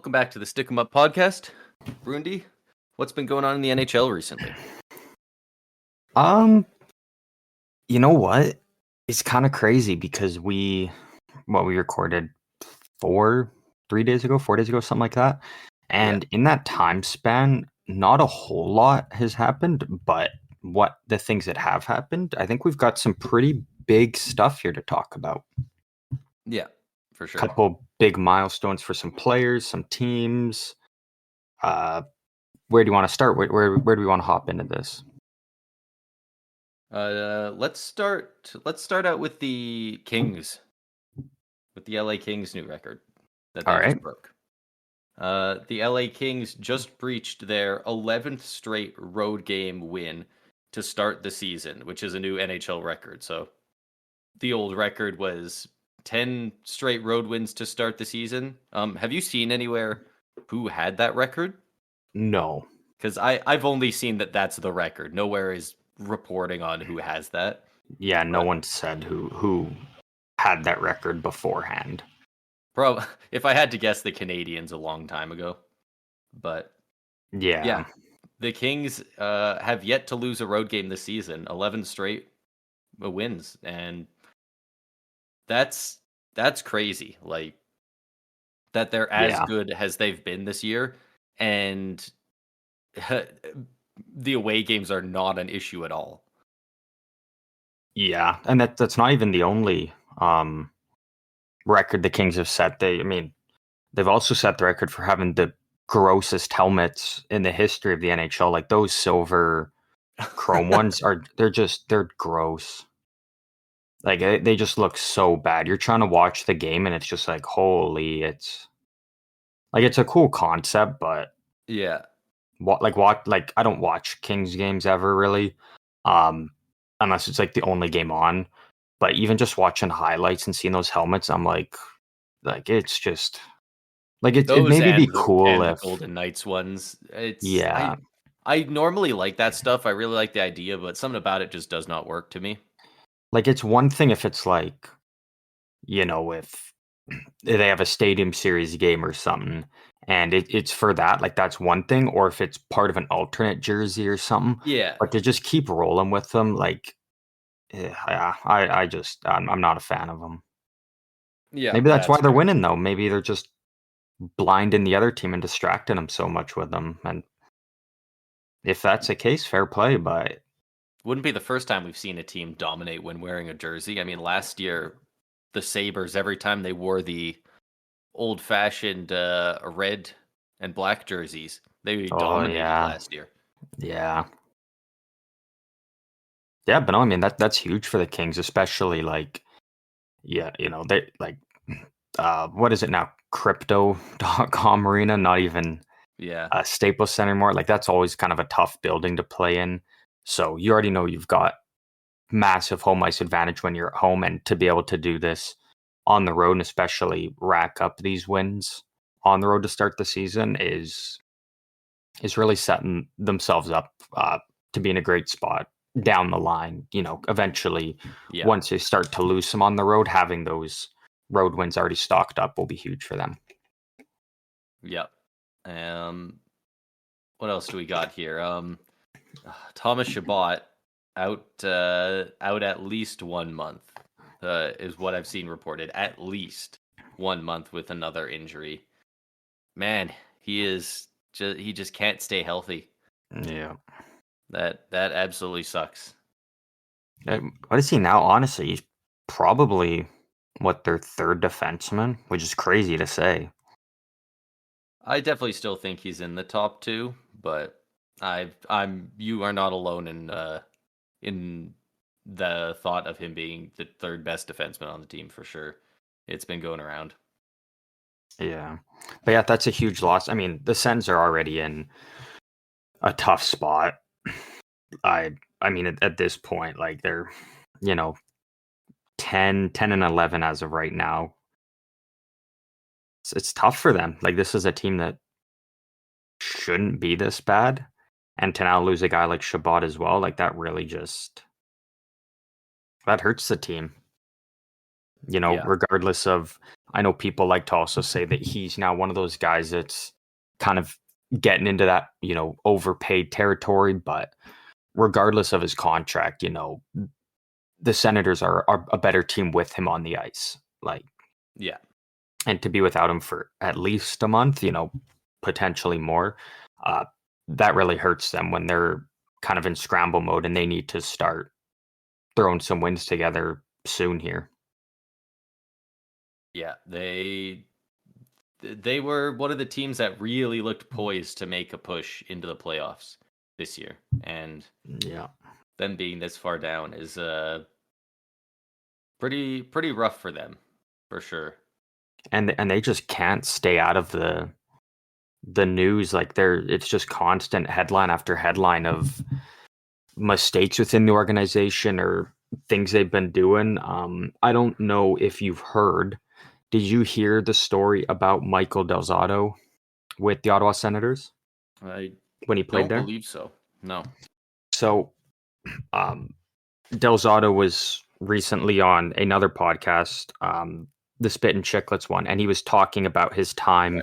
Welcome back to the Stick 'em Up podcast. Brundy, what's been going on in the NHL recently? You know what? It's kind of crazy because we recorded 4 days ago, something like that. And in that time span, not a whole lot has happened, but what the things that have happened, I think we've got some pretty big stuff here to talk about. Yeah, for sure. Couple big milestones for some players, some teams. Where do you want to start? Where do we want to hop into this? Let's start out with the Kings, with the LA Kings new record that they just broke. The LA Kings just breached their 11th straight road game win to start the season, which is a new NHL record. So the old record was 10 straight road wins to start the season. Have you seen anywhere who had that record? No. Because I've only seen that that's the record. Nowhere is reporting on who has that. Yeah, no one said who had that record beforehand. If I had to guess, the Canadians a long time ago. But yeah, the Kings have yet to lose a road game this season. 11 straight wins, and that's crazy. Like that they're as good as they've been this year, and the away games are not an issue at all. Yeah, and that's not even the only record the Kings have set. They've also set the record for having the grossest helmets in the history of the NHL. Like those silver chrome ones they're gross. Like they just look so bad. You're trying to watch the game and it's just like, holy, it's a cool concept, but yeah. I don't watch Kings games ever really. Unless it's like the only game on. But even just watching highlights and seeing those helmets, I'm like it's just like it maybe be cool if the Golden Knights ones. Yeah. I normally like that stuff. I really like the idea, but something about it just does not work to me. Like it's one thing if it's like, if they have a Stadium Series game or something, and it's for that, like that's one thing, or if it's part of an alternate jersey or something. Yeah. But to just keep rolling with them, like, I'm not a fan of them. Yeah. Maybe that's why they're winning, though. Maybe they're just blinding the other team and distracting them so much with them. And if that's the case, fair play, but wouldn't be the first time we've seen a team dominate when wearing a jersey. I mean, last year, the Sabres, every time they wore the old-fashioned red and black jerseys, they dominated last year. Yeah. Yeah, but no, I mean that's huge for the Kings, especially like, they like, what is it now? Crypto.com Arena, not even Staples Center anymore. Like that's always kind of a tough building to play in. So you already know you've got massive home ice advantage when you're at home, and to be able to do this on the road and especially rack up these wins on the road to start the season is really setting themselves up to be in a great spot down the line. Eventually, once they start to lose some on the road, having those road wins already stocked up will be huge for them. Yep. What else do we got here? Thomas Chabot out at least 1 month is what I've seen reported. At least 1 month with another injury. Man, he just can't stay healthy. Yeah. That absolutely sucks. What is he now? Honestly, he's probably their third defenseman, which is crazy to say. I definitely still think he's in the top two, but you are not alone in the thought of him being the third best defenseman on the team for sure. It's been going around. Yeah. But yeah, that's a huge loss. I mean, the Sens are already in a tough spot. I mean, at this point, like they're, 10 and 11 as of right now. It's tough for them. Like this is a team that shouldn't be this bad. And to now lose a guy like Chabot as well, like that really that hurts the team. regardless of, I know people like to also say that he's now one of those guys that's kind of getting into that, overpaid territory, but regardless of his contract, the Senators are a better team with him on the ice. Yeah. And to be without him for at least a month, potentially more, that really hurts them when they're kind of in scramble mode and they need to start throwing some wins together soon here. Yeah, they were one of the teams that really looked poised to make a push into the playoffs this year, and them being this far down is pretty rough for them, for sure. And they just can't stay out of the news. Like it's just constant headline after headline of mistakes within the organization or things they've been doing. I don't know if you've heard. Did you hear the story about Michael Del Zotto with the Ottawa Senators when he played there? I don't believe so. No. So, Del Zotto was recently on another podcast, the Spit and Chicklets one, and he was talking about his time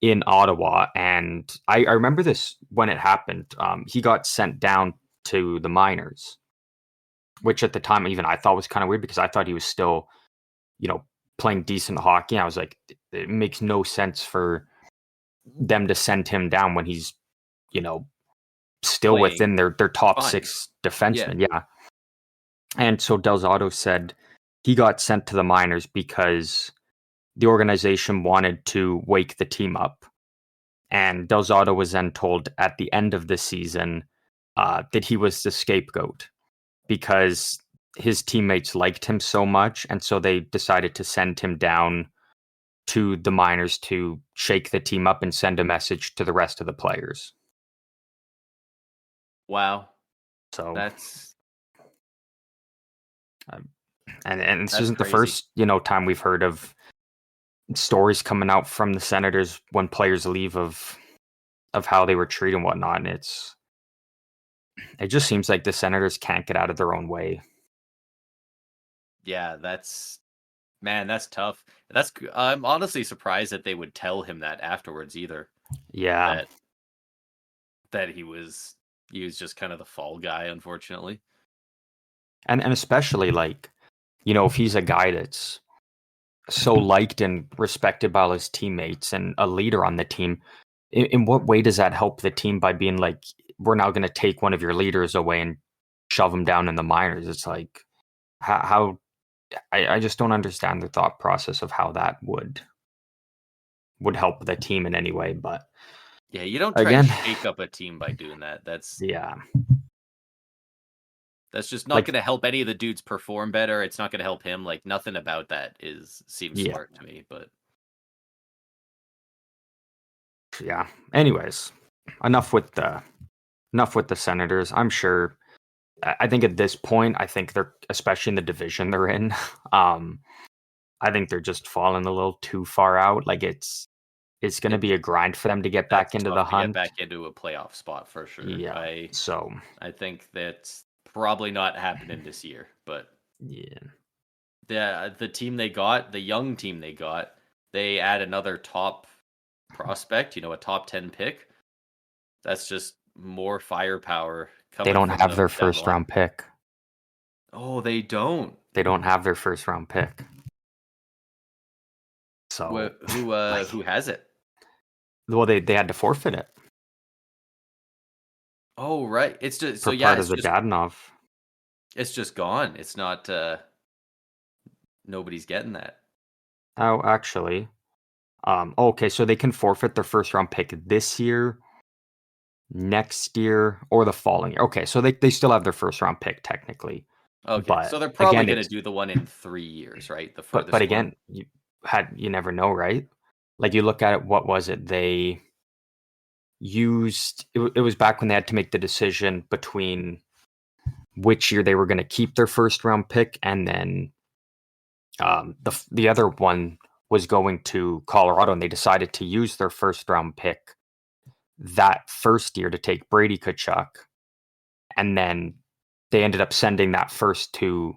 in Ottawa. And I remember this when it happened. He got sent down to the minors, which at the time even I thought was kind of weird because I thought he was still, playing decent hockey. I was like, it makes no sense for them to send him down when he's, still playing within their top six defensemen. Yeah. And so Del Zotto said he got sent to the minors because the organization wanted to wake the team up. And Del Zotto was then told at the end of the season that he was the scapegoat because his teammates liked him so much. And so they decided to send him down to the minors to shake the team up and send a message to the rest of the players. Wow. So that's... and this isn't crazy. The first, time we've heard of stories coming out from the Senators when players leave of how they were treated and whatnot. And it just seems like the Senators can't get out of their own way. Yeah, that's tough. I'm honestly surprised that they would tell him that afterwards either. Yeah. That he was just kind of the fall guy, unfortunately. And especially if he's a guy that's so liked and respected by his teammates and a leader on the team, in what way does that help the team by being like, we're now going to take one of your leaders away and shove him down in the minors? It's like, how I just don't understand the thought process of how that would help the team in any way. But yeah, you don't try to shake up a team by doing that. That's just not going to help any of the dudes perform better. It's not going to help him. Like, nothing about that seems smart to me. But yeah. Anyways, enough with the Senators. I'm sure. I think at this point, I think they're, especially in the division they're in, I think they're just falling a little too far out. Like it's going to be a grind for them to get back into the hunt. Get back into a playoff spot for sure. Yeah. I think that's probably not happening this year. But yeah, the team they got, the young team they got, they add another top prospect. A top 10 pick. That's just more firepower. They don't have their first round pick. Oh, they don't. They don't have their first round pick. So who has it? Well, they had to forfeit it. Oh, right. It's just part of the Dadonov. It's just gone. It's not. Nobody's getting that. Oh, actually, okay. So they can forfeit their first round pick this year, next year, or the following year. Okay, so they still have their first round pick technically. Okay, but so they're probably going to do the one in 3 years, right? The furthest. But again, you never know, right? Like you look at it, what was it? They used it was back when they had to make the decision between which year they were going to keep their first round pick, and then the other one was going to Colorado, and they decided to use their first round pick that first year to take Brady Tkachuk, and then they ended up sending that first to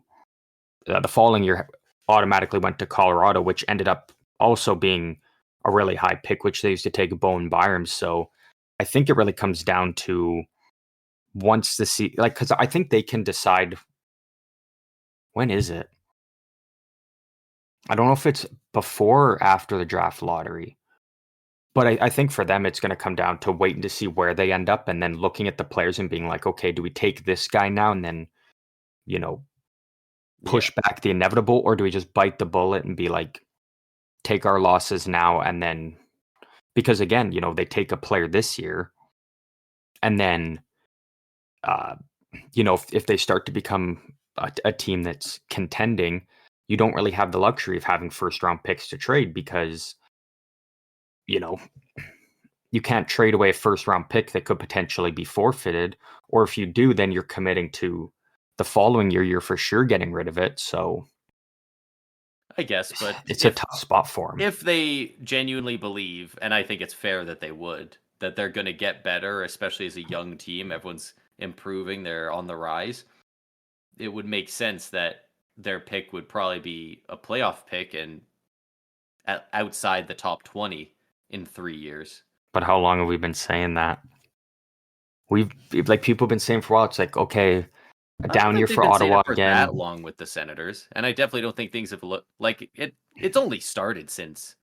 the following year automatically went to Colorado, which ended up also being a really high pick, which they used to take Bowen Byram. So I think it really comes down to once the because I think they can decide. When is it? I don't know if it's before or after the draft lottery. But I think for them, it's going to come down to waiting to see where they end up and then looking at the players and being like, okay, do we take this guy now and then, push back the inevitable? Or do we just bite the bullet and be like, take our losses now and then, because again, they take a player this year and then, if they start to become a team that's contending, you don't really have the luxury of having first round picks to trade because, you can't trade away a first round pick that could potentially be forfeited. Or if you do, then you're committing to the following year, you're for sure getting rid of it. So I guess, but it's a tough spot for them. If they genuinely believe, and I think it's fair that they would, that they're going to get better, especially as a young team, everyone's improving, they're on the rise, it would make sense that their pick would probably be a playoff pick and outside the top 20 in 3 years. But how long have we been saying that? People have been saying for a while, it's like, okay, a down year for Ottawa again. That long with the Senators, and I definitely don't think things have looked like it. It's only started since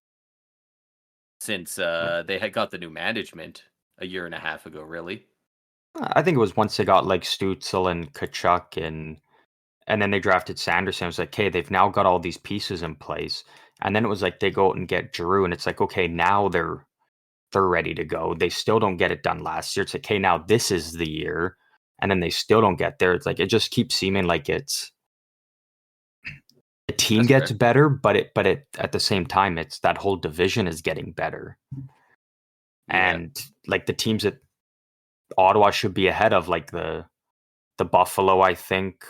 they had got the new management a year and a half ago. Really, I think it was once they got like Stützle and Tkachuk and then they drafted Sanderson. It was like, okay, they've now got all these pieces in place, and then it was like they go out and get Giroux, and it's like, okay, now they're ready to go. They still don't get it done last year. It's like, okay, now this is the year. And then they still don't get there. It's like, it just keeps seeming like it's the team gets better, but at the same time, it's that whole division is getting better. Yeah. And like the teams that Ottawa should be ahead of, like the Buffalo, I think,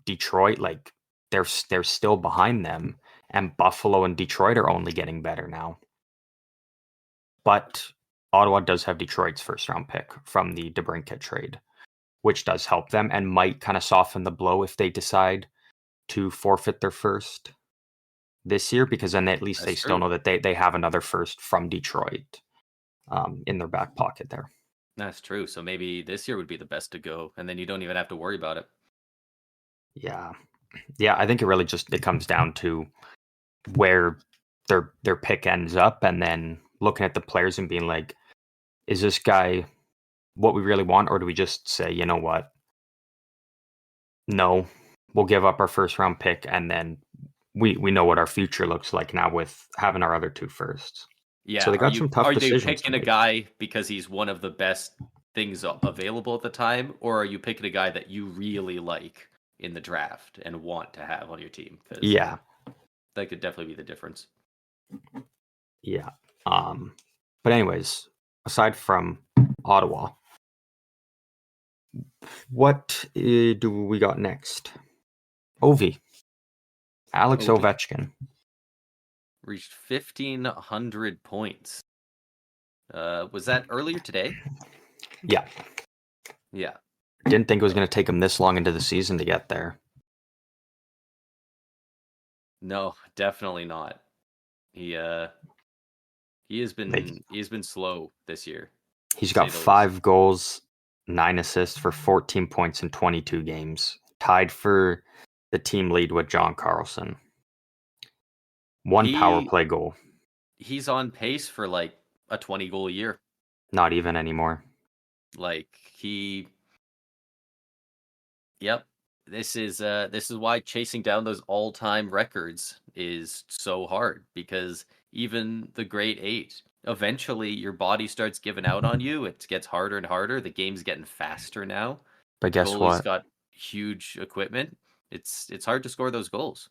Detroit, like they're still behind them. And Buffalo and Detroit are only getting better now. But Ottawa does have Detroit's first round pick from the DeBrincat trade, which does help them and might kind of soften the blow if they decide to forfeit their first this year, because then at least still know that they have another first from Detroit in their back pocket there. That's true. So maybe this year would be the best to go, and then you don't even have to worry about it. Yeah. I think it really it comes down to where their pick ends up, and then looking at the players and being like, is this guy what we really want, or do we just say, you know what? No, we'll give up our first round pick, and then we know what our future looks like now with having our other two firsts. Yeah. So they got some tough decisions. Are you picking a guy because he's one of the best things available at the time, or are you picking a guy that you really like in the draft and want to have on your team? Yeah. That could definitely be the difference. Yeah. But anyways, aside from Ottawa, what do we got next? Alex Ovechkin reached 1,500 points. Was that earlier today? Yeah. Didn't think it was going to take him this long into the season to get there. No, definitely not. He has been slow this year. He's got 5 goals, 9 assists for 14 points in 22 games, tied for the team lead with John Carlson. 1 power play goal. He's on pace for like a 20 goal a year. Not even anymore. Yep. This is why chasing down those all-time records is so hard, because even the great 8, eventually your body starts giving out on you. It gets harder and harder. The game's getting faster now. But guess what? Goalie's got huge equipment. It's hard to score those goals.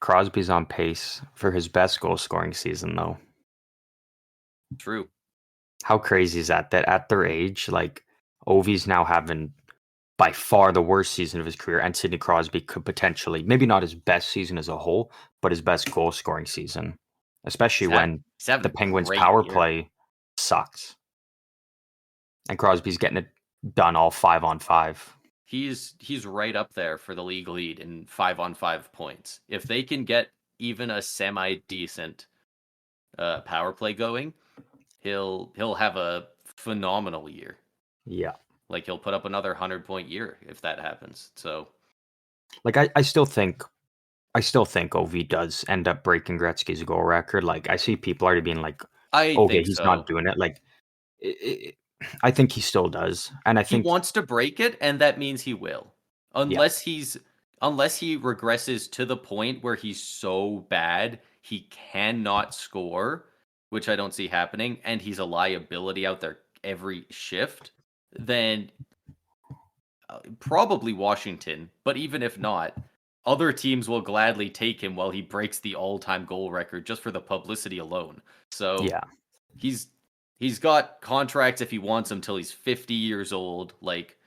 Crosby's on pace for his best goal scoring season, though. True. How crazy is that? That at their age, like, Ovi's now having by far the worst season of his career, and Sidney Crosby could potentially, maybe not his best season as a whole, but his best goal scoring season, especially when the Penguins' power play sucks. And Crosby's getting it done all 5-on-5. he's right up there for the league lead in 5-on-5 points. If they can get even a semi-decent power play going, he'll have a phenomenal year. Yeah. Like he'll put up another 100-point year if that happens. So like I still think Ovi does end up breaking Gretzky's goal record. Like I see people already being like, I okay, think he's so. not doing it. Like I think he still does. And I think he wants to break it, and that means he will. Unless he regresses to the point where he's so bad he cannot score, which I don't see happening, and he's a liability out there every shift, then probably Washington. But even if not, other teams will gladly take him while he breaks the all-time goal record just for the publicity alone. So yeah, he's got contracts if he wants them till he's 50 years old. Like,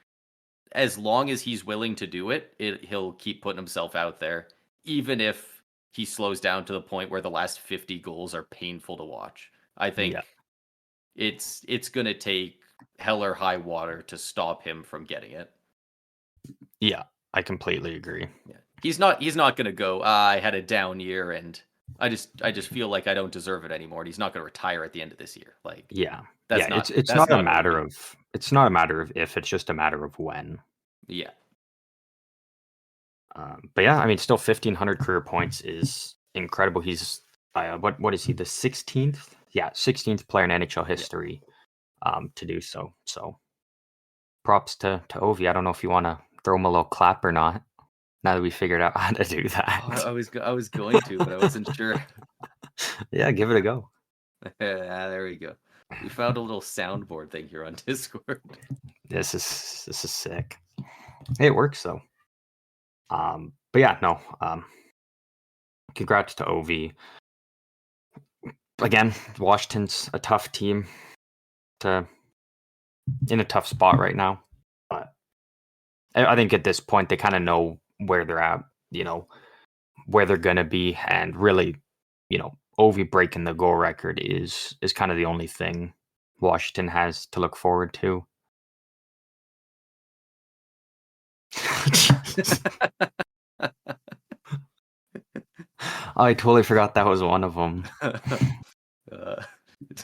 as long as he's willing to do it, he'll keep putting himself out there, even if he slows down to the point where the last 50 goals are painful to watch. I think it's going to take hell or high water to stop him from getting it. Yeah, I completely agree. Yeah. He's not going to go, I had a down year and I just feel like I don't deserve it anymore. And he's not going to retire at the end of this year. Like, it's not a matter of if, it's just a matter of when. Yeah. But yeah, I mean, still 1,500 career points is incredible. He's what is he, the 16th? Yeah, 16th player in NHL history to do so. So props to Ovi. I don't know if you want to throw him a little clap or not. Now that we figured out how to do that. I was going to, but I wasn't sure. Yeah, give it a go. There we go. We found a little soundboard thing here on Discord. This is sick. Hey, it works though. But yeah, no. Congrats to Ovi. Again, Washington's a tough team in a tough spot right now. But I think at this point they kind of know where they're at, where they're gonna be, and really, Ovi breaking the goal record is kind of the only thing Washington has to look forward to. I totally forgot that was one of them.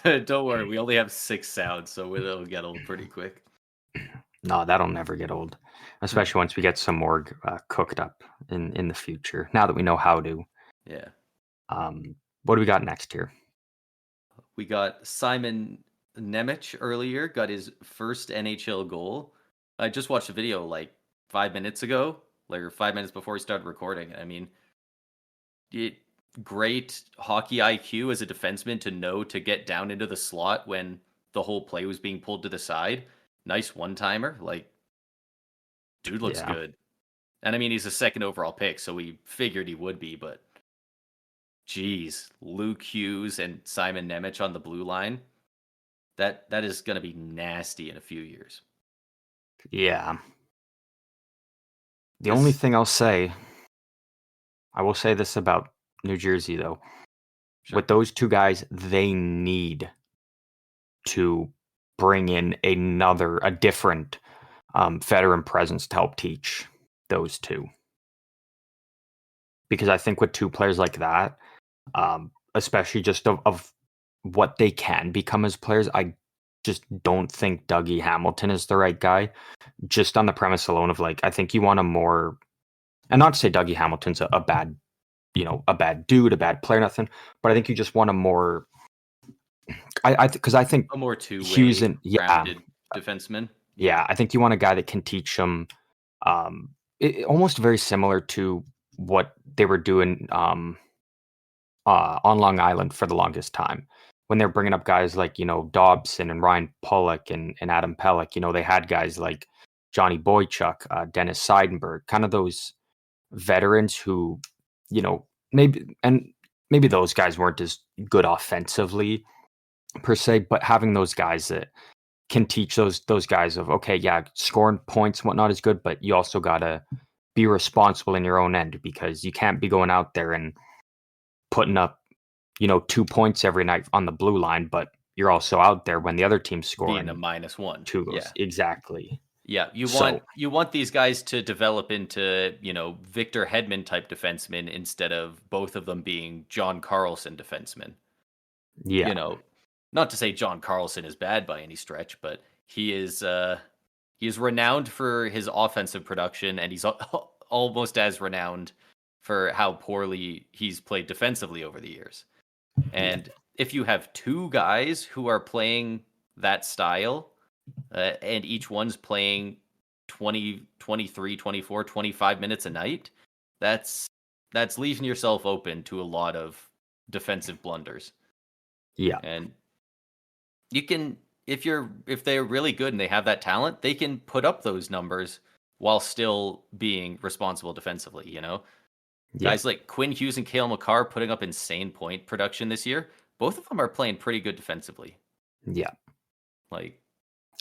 Don't worry, we only have 6 sounds, so it'll get old pretty quick. No, that'll never get old, especially once we get some more cooked up in the future. Now that we know how to. Yeah. What do we got next here? We got Simon Nemec earlier, got his first NHL goal. I just watched a video like 5 minutes ago, like 5 minutes before we started recording. I mean, great hockey IQ as a defenseman to know to get down into the slot when the whole play was being pulled to the side. Nice one-timer. Like, dude looks good. And I mean, he's a second overall pick, so we figured he would be, but geez, Luke Hughes and Simon Nemec on the blue line. That is going to be nasty in a few years. Yeah. The only thing I will say this about New Jersey, though. Sure. With those two guys, they need to bring in a different veteran presence to help teach those two. Because I think with two players like that, especially just of what they can become as players, I just don't think Dougie Hamilton is the right guy. Just on the premise alone of like, I think you want a more, and not to say Dougie Hamilton's a bad, a bad dude, a bad player, nothing, but I think you just want a more, because I think a more two-way grounded defenseman. Yeah, I think you want a guy that can teach them, almost very similar to what they were doing on Long Island for the longest time. When they're bringing up guys like, Dobson and Ryan Pulock and Adam Pelech, they had guys like Johnny Boychuk, Dennis Seidenberg, kind of those veterans who, maybe those guys weren't as good offensively per se, but having those guys that can teach those guys of, okay, yeah, scoring points and whatnot is good, but you also got to be responsible in your own end, because you can't be going out there and putting up, 2 points every night on the blue line, but you're also out there when the other team's scoring being a -1. 2 goals. Yeah. Exactly. Yeah, you want these guys to develop into, Victor Hedman type defensemen instead of both of them being John Carlson defensemen. Yeah. Not to say John Carlson is bad by any stretch, but he is renowned for his offensive production, and he's almost as renowned for how poorly he's played defensively over the years. And if you have two guys who are playing that style, and each one's playing 20, 23, 24, 25 minutes a night, that's leaving yourself open to a lot of defensive blunders. Yeah. And you can, if they're really good and they have that talent, they can put up those numbers while still being responsible defensively, Guys like Quinn Hughes and Cale Makar putting up insane point production this year. Both of them are playing pretty good defensively. Yeah.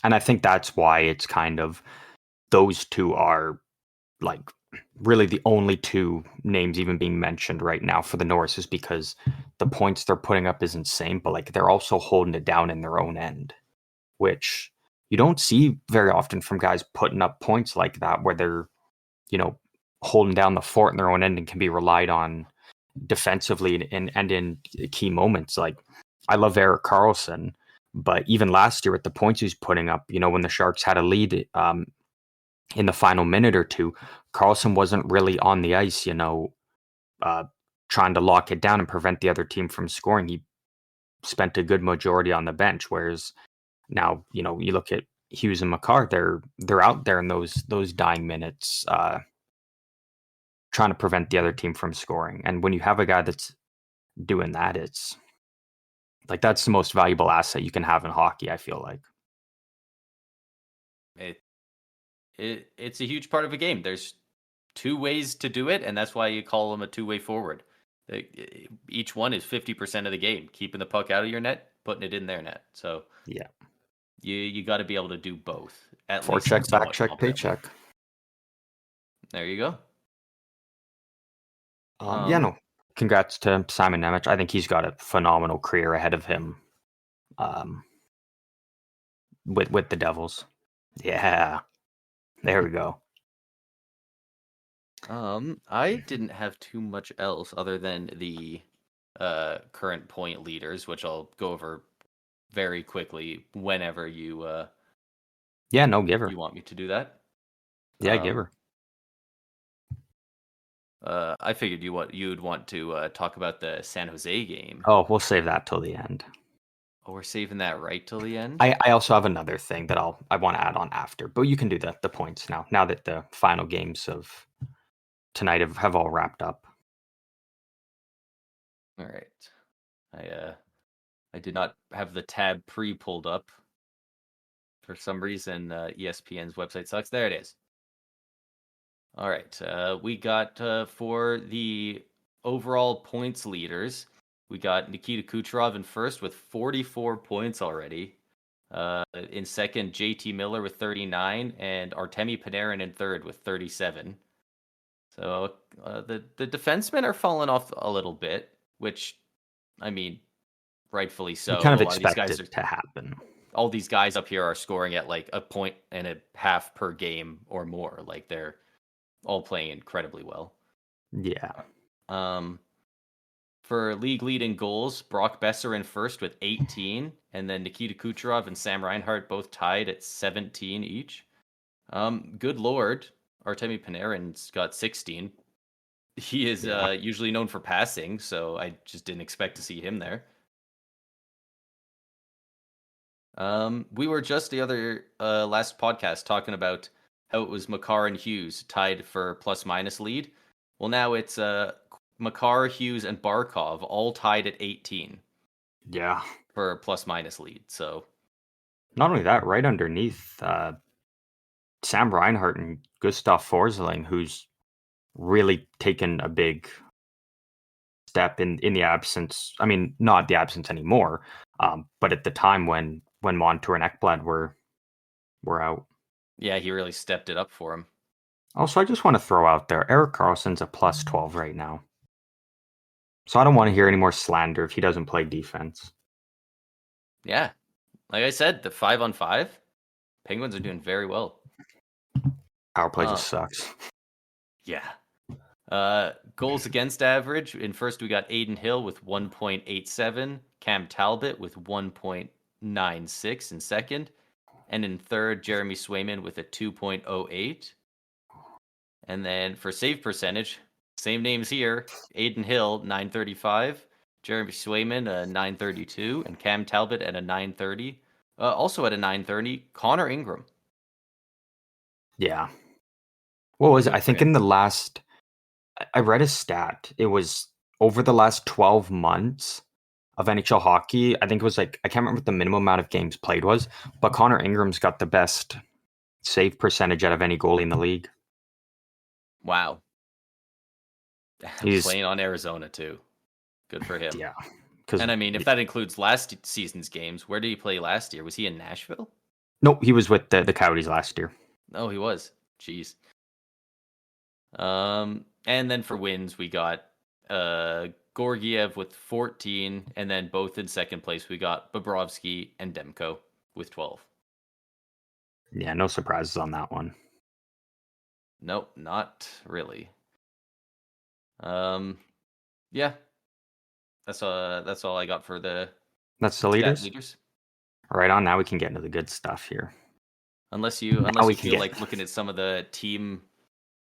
And I think that's why it's kind of, those two are really the only two names even being mentioned right now for the Norris, is because the points they're putting up is insane, but they're also holding it down in their own end, which you don't see very often from guys putting up points like that, where they're, holding down the fort in their own end and can be relied on defensively and in key moments. I love Erik Karlsson, but even last year with the points he's putting up, when the Sharks had a lead in the final minute or two, Karlsson wasn't really on the ice, trying to lock it down and prevent the other team from scoring. He spent a good majority on the bench, whereas now, you look at Hughes and Makar, they're out there in those dying minutes, trying to prevent the other team from scoring. And when you have a guy that's doing that, it's that's the most valuable asset you can have in hockey, I feel like. It's a huge part of a game. There's two ways to do it, and that's why you call them a two-way forward. Each one is 50% of the game, keeping the puck out of your net, putting it in their net. So yeah, you got to be able to do both. At least forecheck, backcheck, paycheck. There you go. No. Congrats to Simon Nemec. I think he's got a phenomenal career ahead of him. With the Devils. Yeah. There we go. I didn't have too much else other than the current point leaders, which I'll go over very quickly whenever you give her. You want me to do that? Yeah, give her. I figured you'd want to talk about the San Jose game. Oh, we'll save that till the end. Oh, we're saving that right till the end? I also have another thing that I want to add on after, but you can do the points now that the final games of tonight have all wrapped up. All right. I did not have the tab pulled up. For some reason, ESPN's website sucks. There it is. All right. We got for the overall points leaders, we got Nikita Kucherov in first with 44 points already. In second, JT Miller with 39, and Artemi Panarin in third with 37. So the defensemen are falling off a little bit, which, I mean, rightfully so. You kind of expect it to happen. All these guys up here are scoring at a point and a half per game or more. They're all playing incredibly well. Yeah. For league leading goals, Brock Besser in first with 18, and then Nikita Kucherov and Sam Reinhart both tied at 17 each. Good Lord, Artemi Panarin's got 16. He is usually known for passing, so I just didn't expect to see him there. We were just the other last podcast talking about how it was Makar and Hughes tied for plus-minus lead. Well, now it's Makar, Hughes, and Barkov all tied at 18. Yeah. For a plus-minus lead, so... Not only that, right underneath, Sam Reinhart and Gustav Forsling, who's really taken a big step in the absence. I mean, not the absence anymore, but at the time when Montour and Ekblad were out. Yeah, he really stepped it up for him. Also, I just want to throw out there, Erik Karlsson's a plus 12 right now. So I don't want to hear any more slander if he doesn't play defense. Yeah. Like I said, the 5-on-5, Penguins are doing very well. Power play just sucks. Yeah. Goals against average. In first, we got Aiden Hill with 1.87, Cam Talbot with 1.96 in second, and in third, Jeremy Swayman with a 2.08. And then for save percentage, same names here. Aiden Hill, 935. Jeremy Swayman, a 932. And Cam Talbot at a 930. Also at a 930, Connor Ingram. Yeah. What was it? I think in the last... I read a stat. It was over the last 12 months of NHL hockey. I think it was like... I can't remember what the minimum amount of games played was, but Connor Ingram's got the best save percentage out of any goalie in the league. Wow. He's playing on Arizona too. Good for him. Yeah. And I mean, if that includes last season's games, where did he play last year? Was he in Nashville? No, he was with the Coyotes last year. Oh, he was. Jeez. And then for wins, we got Gorgiev with 14, and then both in second place, we got Bobrovsky and Demko with 12. Yeah, no surprises on that one. Nope, not really. Yeah. That's all I got for the leaders. Right on. Now we can get into the good stuff here. Unless you feel like looking at some of the team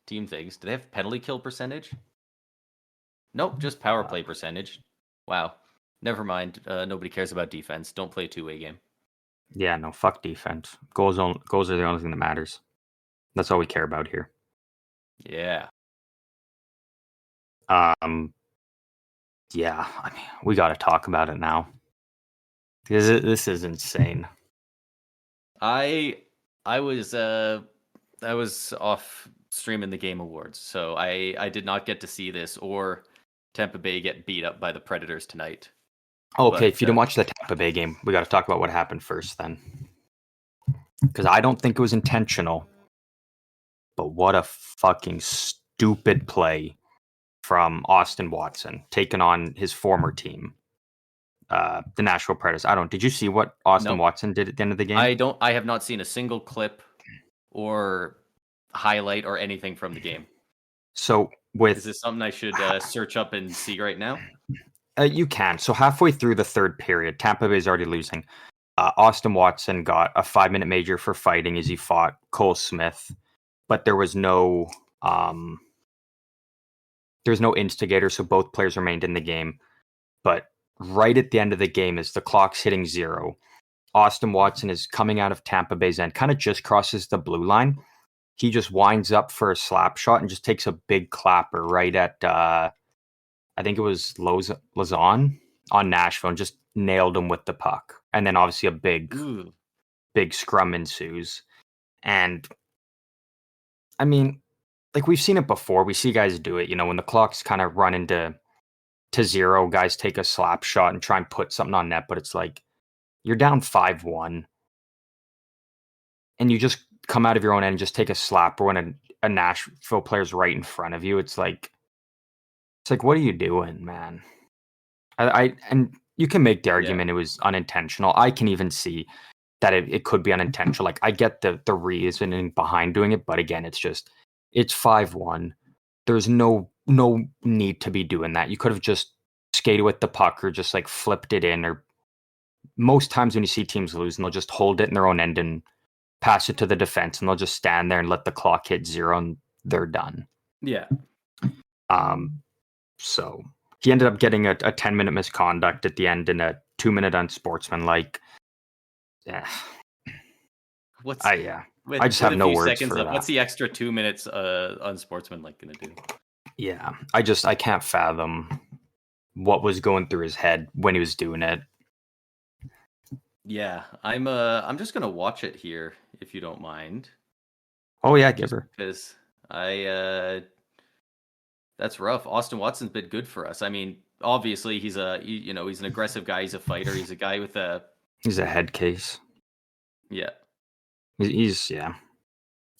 things. Do they have penalty kill percentage? Nope, just power play percentage. Wow. Never mind. Nobody cares about defense. Don't play a two-way game. Yeah, no, fuck defense. Goals are the only thing that matters. That's all we care about here. Yeah. Yeah, I mean, we got to talk about it now. Because this is insane. I was off streaming the Game Awards, so I did not get to see this or Tampa Bay get beat up by the Predators tonight. Okay, if you didn't watch the Tampa Bay game, we got to talk about what happened first then. Because I don't think it was intentional, but what a fucking stupid play from Austin Watson, taking on his former team, the Nashville Predators. Did you see what Austin Watson did at the end of the game? I have not seen a single clip or highlight or anything from the game. So is this something I should search up and see right now? You can. So halfway through the third period, Tampa Bay is already losing. Austin Watson got a 5-minute major for fighting as he fought Cole Smith, but there was no instigator, so both players remained in the game. But right at the end of the game, as the clock's hitting 0, Austin Watson is coming out of Tampa Bay's end, kind of just crosses the blue line. He just winds up for a slap shot and just takes a big clapper right at, I think it was Lazon on Nashville, and just nailed him with the puck. And then obviously a big scrum ensues. And I mean, like, we've seen it before. We see guys do it, when the clock's kind of running to 0, guys take a slap shot and try and put something on net, but it's like, you're down 5-1 and you just come out of your own end and just take a slapper when a Nashville player's right in front of you. It's like, what are you doing, man? And you can make the argument it was unintentional. I can even see that it could be unintentional. Like, I get the reasoning behind doing it, but again, it's 5-1. There's no need to be doing that. You could have just skated with the puck or just like flipped it in, or most times when you see teams lose, and they'll just hold it in their own end and pass it to the defense, and they'll just stand there and let the clock hit 0 and they're done. Yeah. So he ended up getting a 10-minute misconduct at the end and a 2-minute unsportsmanlike. Yeah. I just have no words for that. What's the extra 2 minutes unsportsmanlike going to do? Yeah. I can't fathom what was going through his head when he was doing it. Yeah, I'm just gonna watch it here if you don't mind. Oh yeah, give her. Because that's rough. Austin Watson's been good for us. I mean, obviously he's an aggressive guy. He's a fighter. He's a guy with he's a head case. Yeah. He's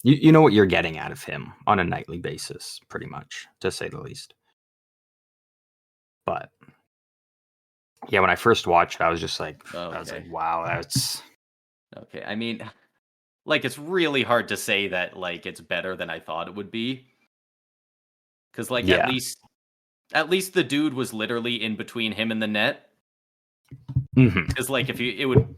You know what you're getting out of him on a nightly basis, pretty much, to say the least. But yeah, when I first watched it, I was just like, wow, that's okay. I mean, like it's really hard to say that like it's better than I thought it would be. Because like Yeah. at least the dude was literally in between him and the net. Because like if you it would,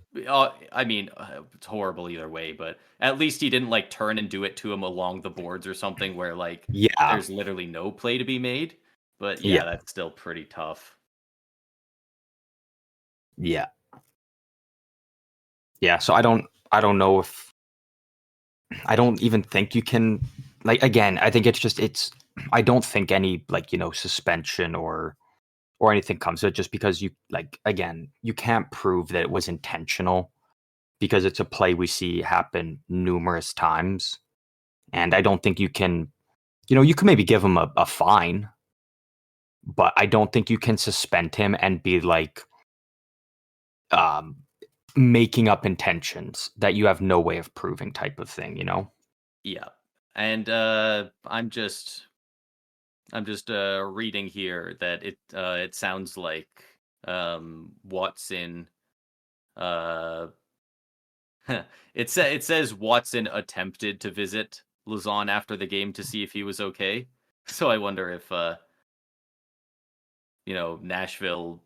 I mean, it's horrible either way, but at least he didn't like turn and do it to him along the boards or something where like Yeah. there's literally no play to be made. But Yeah. yeah, that's still pretty tough. Yeah. Yeah. So I don't know if I don't even think you can, like, again, I think it's I don't think any, like, suspension or anything comes of it, just because you, like, again, you can't prove that it was intentional, because it's a play we see happen numerous times. And I don't think you can, you can maybe give him a fine, but I don't think you can suspend him and be like, um, making up intentions that you have no way of proving, type of thing. Yeah. And I'm just reading here that it sounds like Watson uh it says Watson attempted to visit Luzon after the game to see if he was okay. So I wonder if Nashville,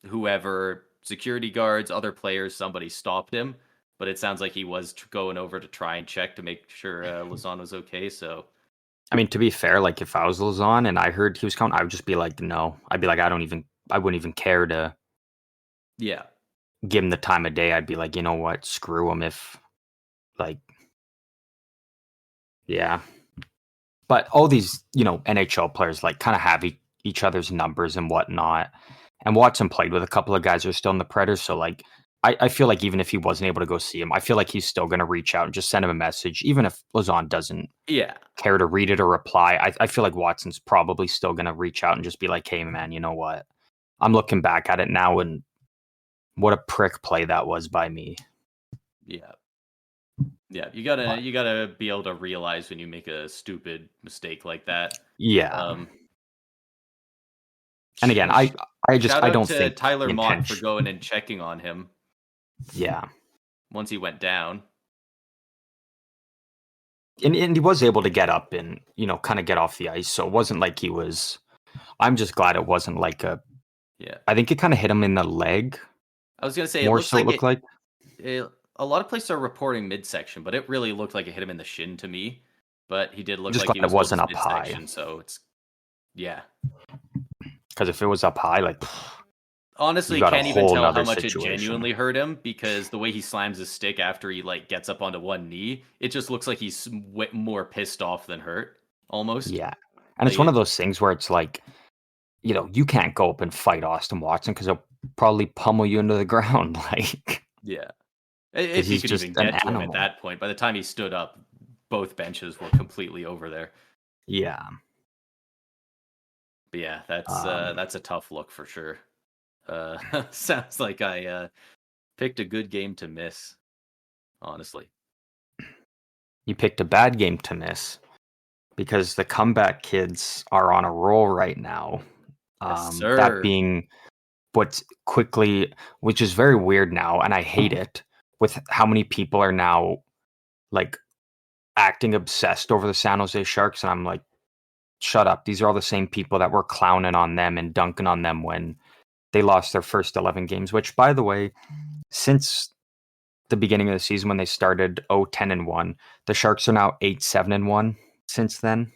whoever, security guards, other players, somebody stopped him, but it sounds like he was going over to try and check to make sure Luzon was okay. So I mean, to be fair, like, if I was Luzon and I heard he was coming, I would just be like, no. I'd be like, I wouldn't even care to yeah. give him the time of day. I'd be like, you know what, screw him if, like, yeah. But all these, NHL players, like, kind of have each other's numbers and whatnot. And Watson played with a couple of guys who are still in the Predators, so, like, I feel like even if he wasn't able to go see him, I feel like he's still going to reach out and just send him a message, even if Luzon doesn't Yeah. care to read it or reply. I feel like Watson's probably still going to reach out and just be like, hey, man, you know what? I'm looking back at it now, and what a prick play that was by me. Yeah. Yeah, But, you gotta be able to realize when you make a stupid mistake like that. yeah. Um, And again, I shout I out don't to think Tyler the Mott for intention. going and checking on him Yeah. once he went down. And he was able to get up and, kind of get off the ice. So it wasn't like he was. I'm just glad it wasn't like a. Yeah, I think it kind of hit him in the leg I was gonna say it more looks so, it like looked like. a lot of places are reporting midsection, but it really looked like it hit him in the shin to me. But he did I'm look just like he glad it was told wasn't it's up high. midsection, so it's yeah. Because if it was up high, like, you Honestly, got a can't even whole tell how nother much it situation. genuinely hurt him because the way he slams his stick after he like gets up onto one knee, it just looks like he's more pissed off than hurt, almost. Yeah. And it's Like one of it, those things where it's like, you can't go up and fight Austin Watson because he'll probably pummel you into the ground, like, yeah. because If you he's could just even an get to him at animal. that point, by the time he stood up, both benches were completely over there. Yeah. But yeah, Um, that's a tough look for sure. Sounds like I picked a good game to miss, honestly. you picked a bad game to miss because the comeback kids are on a roll right now. Yes, That sir. being what's quickly, which is very weird now, and I hate it, with how many people are now, like, acting obsessed over the San Jose Sharks, and I'm like, shut up. These are all the same people that were clowning on them and dunking on them when they lost their first 11 games, which, by the way, since the beginning of the season when they started 0-10-1, the Sharks are now 8-7-1 since then.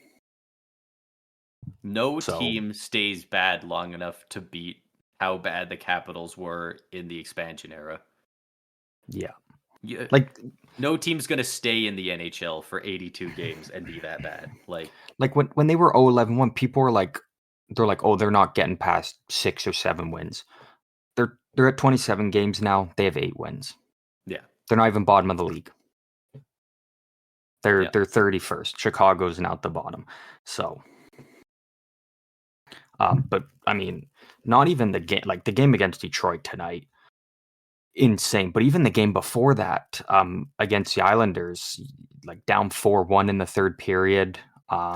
No So, team stays bad long enough to beat how bad the Capitals were in the expansion era. yeah. Yeah, Like no team's gonna stay in the NHL for 82 games and be that bad. like when they were 0-11-1, people were like, they're like, "Oh, they're not getting past 6 or 7 wins." They're at 27 games now. They have 8 wins. yeah, They're not even bottom of the league. They're yeah. they're 31st. Chicago's now at the bottom. So, but I mean, not even the game, like the game against Detroit tonight, insane. But even the game before that, against the Islanders, like down 4-1 in the third period.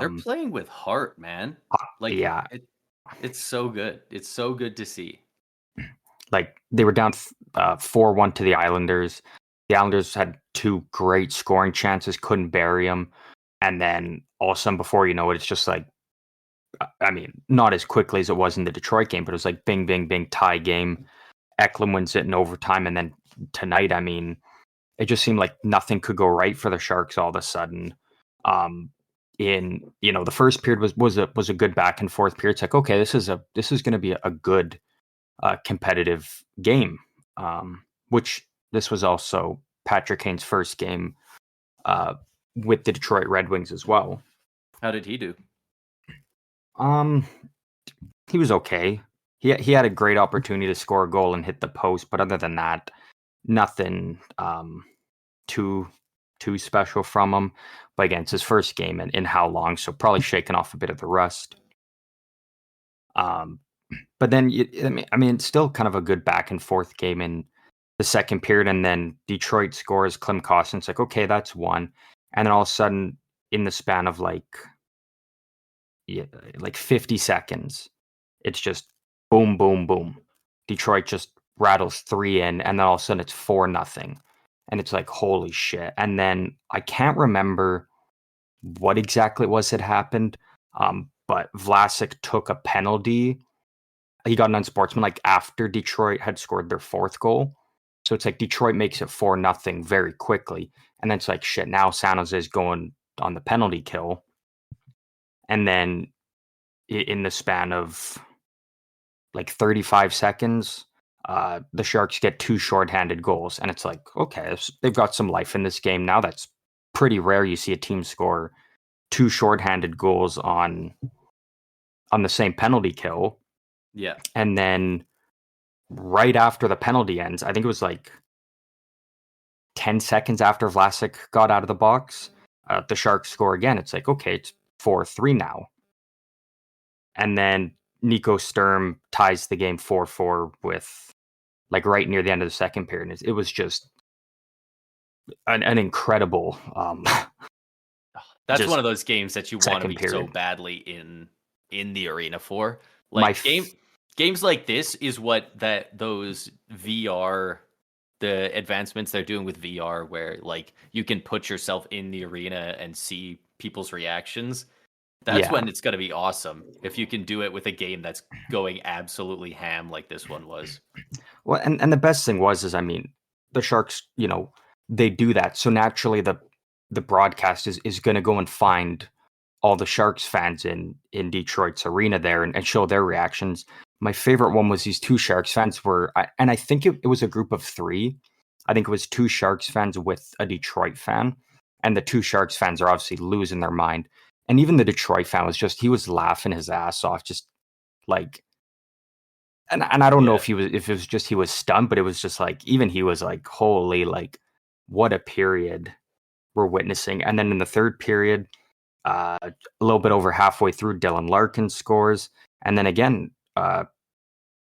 They're playing with heart, man. Like Yeah, it's so good. It's so good to see. like they were down 4-1 to the Islanders. The Islanders had 2 great scoring chances, couldn't bury them, and then all of a sudden, before you know it, it's just like, I mean, not as quickly as it was in the Detroit game, but it was like bing, bing, bing, tie game. Eklund wins it in overtime, and then tonight, I mean, it just seemed like nothing could go right for the Sharks all of a sudden. In the first period was a good back and forth period. It's like, okay, this is going to be a good competitive game. Which this was also Patrick Kane's first game with the Detroit Red Wings as well. How did he do? He was okay. He had a great opportunity to score a goal and hit the post, but other than that, nothing too special from him. But again, it's his first game in how long, so probably shaking off a bit of the rust. But then I mean, it's still kind of a good back and forth game in the second period, and then Detroit scores. Klim Kostin's like, okay, that's one, and then all of a sudden, in the span of like 50 seconds, it's just boom, boom, boom. Detroit just rattles 3 in, and then all of a sudden it's 4-0. And it's like, holy shit. And then I can't remember what exactly it was that happened, but Vlasic took a penalty. He got an unsportsmanlike after Detroit had scored their 4th goal. So it's like Detroit makes it 4-0 very quickly. And then it's like, shit, now San Jose is going on the penalty kill. And then in the span of like 35 seconds, the Sharks get 2 shorthanded goals. And it's like, okay, they've got some life in this game now. That's pretty rare. You see a team score 2 shorthanded goals on the same penalty kill. Yeah. And then right after the penalty ends, I think it was like 10 seconds after Vlasic got out of the box, the Sharks score again. It's like, okay, it's 4-3 now. And then Nico Sturm ties the game 4-4 with like right near the end of the second period. It was just an incredible. That's one of those games that you want to be so badly in the arena for. Like games like this is what those VR, the advancements they're doing with VR, where like you can put yourself in the arena and see people's reactions. That's when it's going to be awesome. If you can do it with a game that's going absolutely ham like this one was. Well, and the best thing is, I mean, the Sharks, they do that. So naturally the broadcast is going to go and find all the Sharks fans in Detroit's arena there and show their reactions. My favorite one was these 2 Sharks fans and I think it was a group of 3. I think it was 2 Sharks fans with a Detroit fan. And the 2 Sharks fans are obviously losing their mind. And even the Detroit fan he was laughing his ass off, just like, and I don't know if it was just he was stunned, but it was just like, even he was like, holy, like, what a period we're witnessing. And then in the third period, a little bit over halfway through, Dylan Larkin scores. And then again,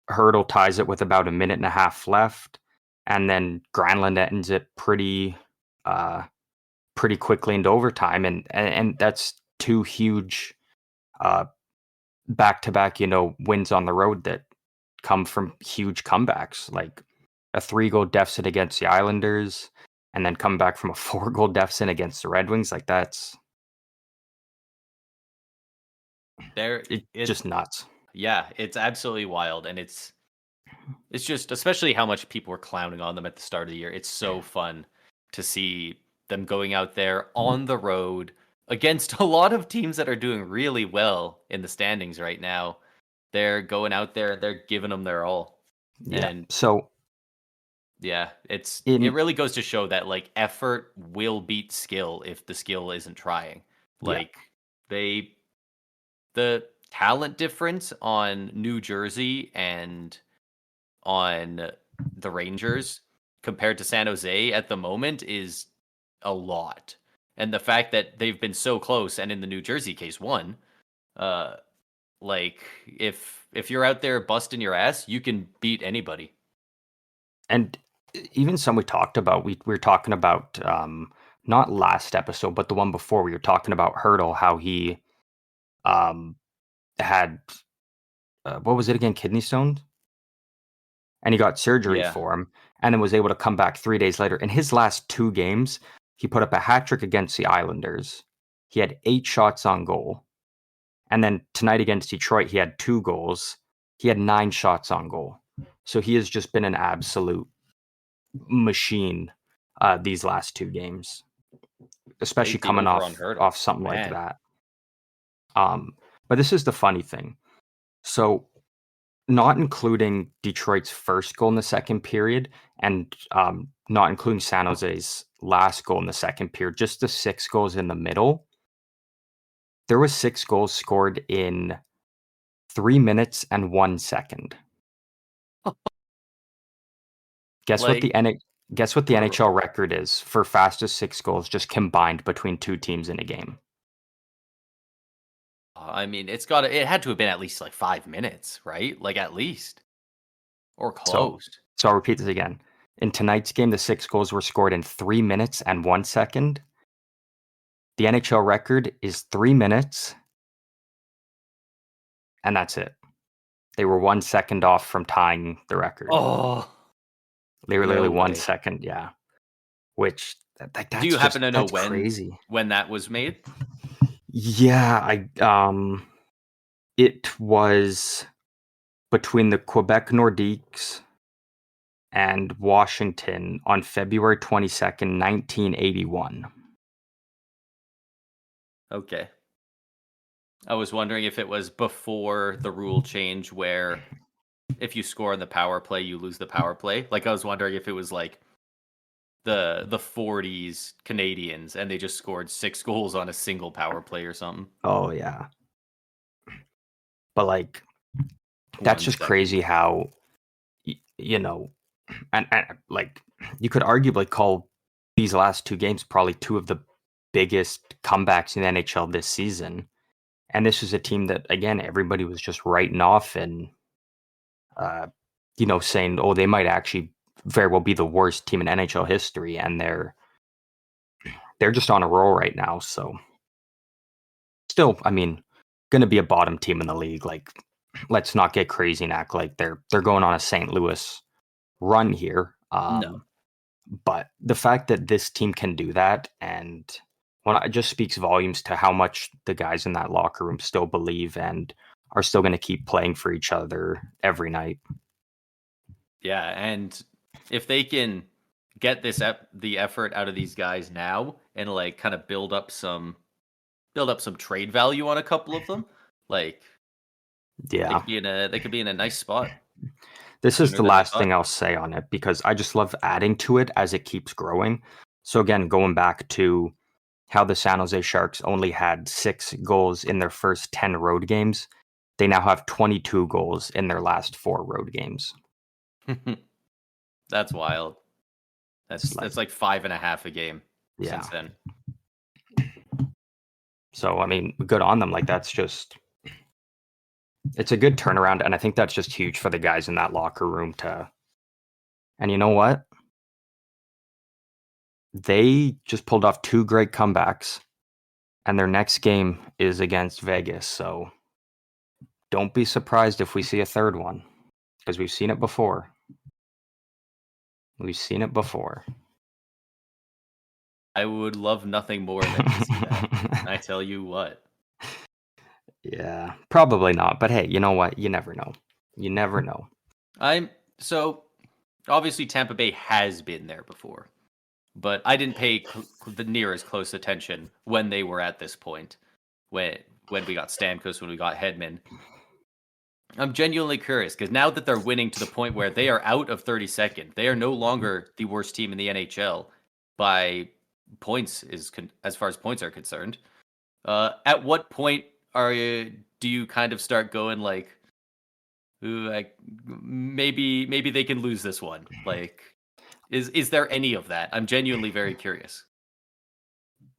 Hurdle ties it with about a minute and a half left. And then Granlund ends it pretty quickly into overtime. And that's 2 huge back-to-back, wins on the road that come from huge comebacks, like a 3-goal deficit against the Islanders and then come back from a 4-goal deficit against the Red Wings. Like it's just nuts. Yeah, it's absolutely wild. And it's just, especially how much people were clowning on them at the start of the year. It's so fun to see them going out there on the road against a lot of teams that are doing really well in the standings right now. They're going out there, they're giving them their all. Yeah. And so yeah, it really goes to show that like effort will beat skill if the skill isn't trying. Like the talent difference on New Jersey and on the Rangers compared to San Jose at the moment is a lot. And the fact that they've been so close, and in the New Jersey case won, like if you're out there busting your ass, you can beat anybody. And even some we talked about, we were talking about not last episode, but the one before, we were talking about Hurdle, how he had what was it again, kidney stones, and he got surgery for him. and then was able to come back 3 days later. In his last 2 games, he put up a hat trick against the Islanders. He had 8 shots on goal. And then tonight against Detroit, he had 2 goals. He had 9 shots on goal. So he has just been an absolute machine these last 2 games, especially coming off something like that. But this is the funny thing. So not including Detroit's first goal in the second period and not including San Jose's last goal in the second period, just the 6 goals in the middle, there was 6 goals scored in 3 minutes and 1 second. Guess what the NHL record is for fastest 6 goals just combined between 2 teams in a game? I mean, it had to have been at least like 5 minutes, right? Like at least. Or close. So I'll repeat this again. In tonight's game, the 6 goals were scored in 3 minutes and 1 second. The NHL record is 3 minutes, and that's it. They were 1 second off from tying the record. Oh, they were literally 1 second, yeah. Which that's do you happen to know crazy. When that was made? Yeah, it was between the Quebec Nordiques and Washington on February 22nd, 1981. Okay. I was wondering if it was before the rule change where if you score in the power play, you lose the power play. Like, I was wondering if it was like the 40s Canadians and they just scored 6 goals on a single power play or something. Oh, yeah. But, like, that's just crazy how, you know, and like, you could arguably call these last 2 games probably 2 of the biggest comebacks in the NHL this season. And this was a team that, again, everybody was just writing off and, saying, oh, they might actually very well be the worst team in NHL history. And they're just on a roll right now. So still, I mean, going to be a bottom team in the league. Like, let's not get crazy and act like they're going on a St. Louis run here. No. But the fact that this team can do that, and it just speaks volumes to how much the guys in that locker room still believe and are still going to keep playing for each other every night. Yeah, and if they can get the effort out of these guys now and like kind of build up some trade value on a couple of them, like yeah, they could be in a nice spot. This is the last thing I'll say on it because I just love adding to it as it keeps growing. So again, going back to how the San Jose Sharks only had 6 goals in their first 10 road games, they now have 22 goals in their last 4 road games. That's wild. That's like 5.5 a game since then. So, I mean, good on them. Like, it's a good turnaround, and I think that's just huge for the guys in that locker room and you know what? They just pulled off 2 great comebacks, and their next game is against Vegas, so don't be surprised if we see a third one, because we've seen it before. I would love nothing more than to see that. I tell you what. Yeah, probably not. But hey, you know what? You never know. So obviously Tampa Bay has been there before, but I didn't pay the nearest close attention when they were at this point. When we got Stamkos, when we got Hedman. I'm genuinely curious because now that they're winning to the point where they are out of 32nd, they are no longer the worst team in the NHL by points as far as points are concerned. At what point do you kind of start going like, ooh, like maybe they can lose this one? Like, is there any of that? I'm genuinely very curious.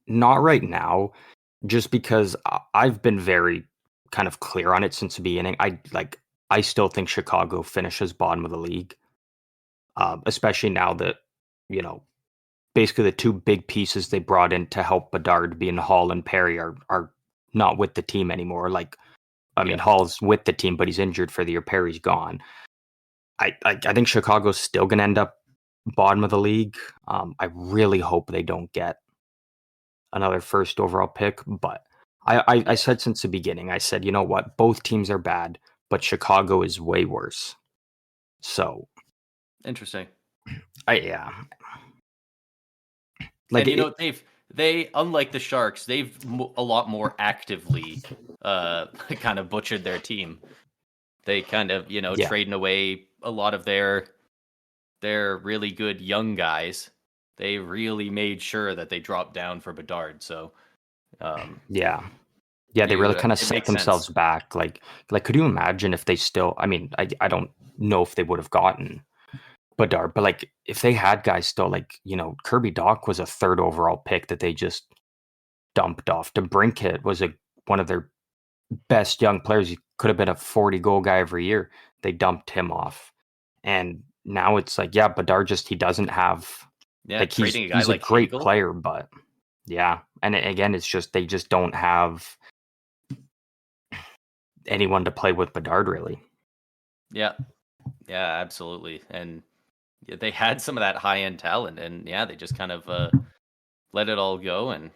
Not right now, just because I've been very kind of clear on it since the beginning. I still think Chicago finishes bottom of the league, especially now that basically the 2 big pieces they brought in to help Bedard, being Hall and Perry, are not with the team anymore. Like, I mean, Hall's with the team, but he's injured for the year. Perry's gone. I think Chicago's still going to end up bottom of the league. I really hope they don't get another first overall pick, but I said since the beginning, I said, you know what, both teams are bad, but Chicago is way worse. So interesting. Yeah. Like, and they unlike the Sharks, they've a lot more actively kind of butchered their team. They kind of, trading away a lot of their really good young guys. They really made sure that they dropped down for Bedard. So, yeah, they really kind of set themselves back. Like, could you imagine if they still? I mean, I don't know if they would have gotten Bedard, but like if they had guys still, like, Kirby Dach was a third overall pick that they just dumped off. DeBrincat was one of their best young players. He could have been a 40-goal guy every year. They dumped him off, and now it's like, Bedard he doesn't have. Yeah, like he's a great player, but and again, it's just they just don't have anyone to play with Bedard, really. Yeah, absolutely, and they had some of that high end talent, and they just kind of let it all go. And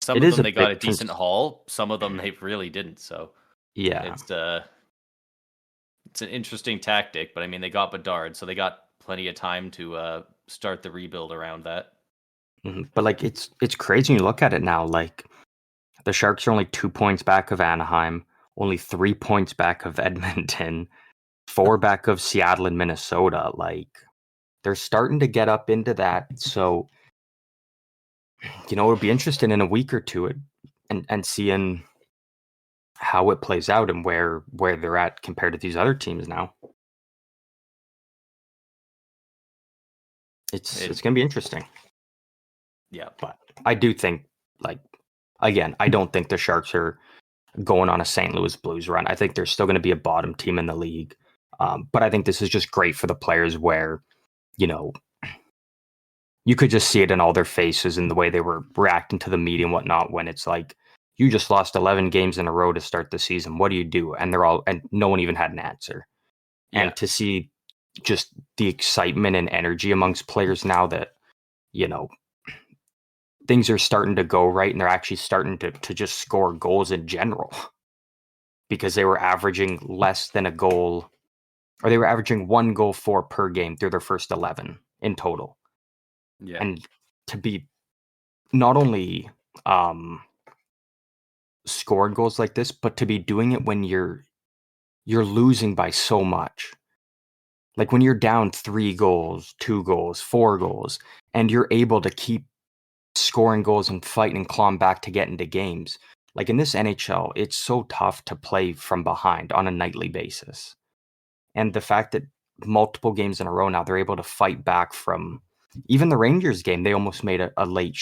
some of them they got a decent haul, some of them they really didn't. So it's an interesting tactic, but I mean, they got Bedard, so they got plenty of time to start the rebuild around that. But like it's crazy when you look at it now. Like the Sharks are only 2 points back of Anaheim, only 3 points back of Edmonton, 4 back of Seattle and Minnesota. Like they're starting to get up into that. So it'll be interesting in a week or two and seeing how it plays out and where they're at compared to these other teams now. It's going to be interesting. Yeah. But I do think, like, again, I don't think the Sharks are going on a St. Louis Blues run. I think they're still going to be a bottom team in the league. But I think this is just great for the players where, you could just see it in all their faces and the way they were reacting to the media and whatnot when it's like, you just lost 11 games in a row to start the season. What do you do? And no one even had an answer. Yeah. And to see just the excitement and energy amongst players now that, things are starting to go right and they're actually starting to just score goals in general because they were averaging less than a goal, or they were averaging 1 goal for per game through their first 11 in total. Yeah. And to be not only scoring goals like this, but to be doing it when you're losing by so much. Like when you're down 3 goals, 2 goals, 4 goals, and you're able to keep scoring goals and fighting and clawing back to get into games. Like in this NHL, it's so tough to play from behind on a nightly basis. And the fact that multiple games in a row now, they're able to fight back from even the Rangers game. They almost made a late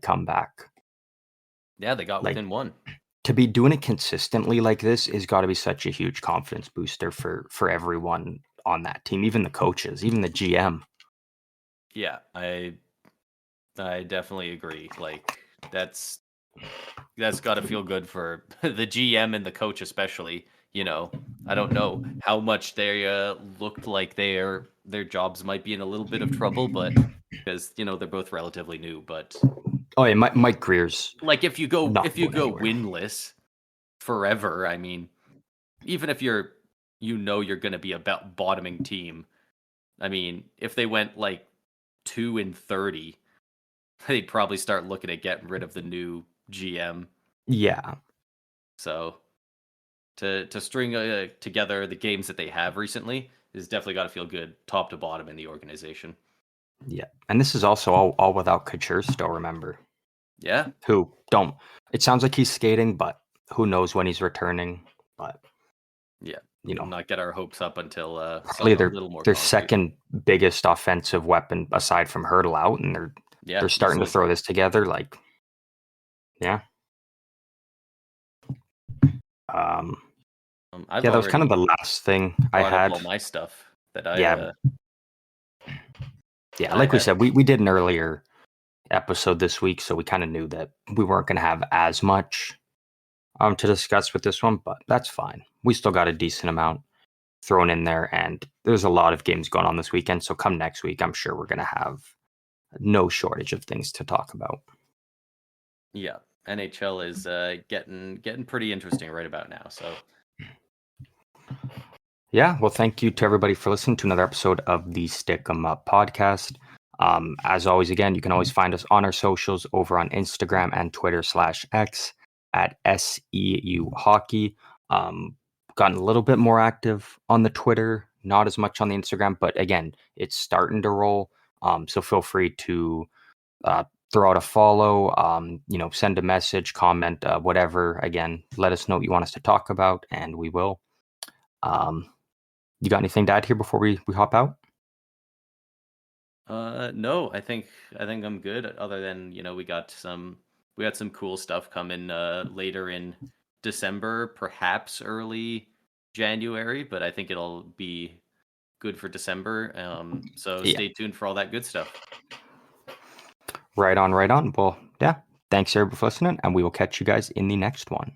comeback. Yeah, they got within 1. To be doing it consistently like this has got to be such a huge confidence booster for everyone on that team, even the coaches, even the GM. Yeah, I definitely agree. Like that's got to feel good for the GM and the coach especially. I don't know how much they looked like their jobs might be in a little bit of trouble, but because they're both relatively new. But Mike Greer's like if you go winless forever, I mean, even if you're going to be a bottoming team, I mean, if they went like 2-30, they'd probably start looking at getting rid of the new GM. Yeah. So to string together the games that they have recently is definitely got to feel good top to bottom in the organization. Yeah. And this is also all without Couture still, remember. Yeah. It sounds like he's skating, but who knows when he's returning. But yeah, we'll not get our hopes up until probably a little more their second biggest offensive weapon aside from Hurdle out, and they're starting to throw this together. Like, yeah. That was kind of the last thing I had. All my stuff that I like we said, we did an earlier episode this week, so we kind of knew that we weren't going to have as much to discuss with this one, but that's fine. We still got a decent amount thrown in there, and there's a lot of games going on this weekend. So come next week, I'm sure we're going to have no shortage of things to talk about. Yeah, NHL is getting pretty interesting right about now. So yeah, well, thank you to everybody for listening to another episode of the Stick 'em Up podcast. As always, again, you can always find us on our socials over on Instagram and Twitter /X at SEU Hockey. Gotten a little bit more active on the Twitter, not as much on the Instagram, but again, it's starting to roll. So feel free to throw out a follow, send a message, comment, whatever. Again, let us know what you want us to talk about, and we will. You got anything to add here before we hop out? No, I think I'm good. Other than we got some cool stuff coming later in December, perhaps early January, but I think it'll be good for December. So stay tuned for all that good stuff. Right on. Well, yeah. Thanks everybody for listening, and we will catch you guys in the next one.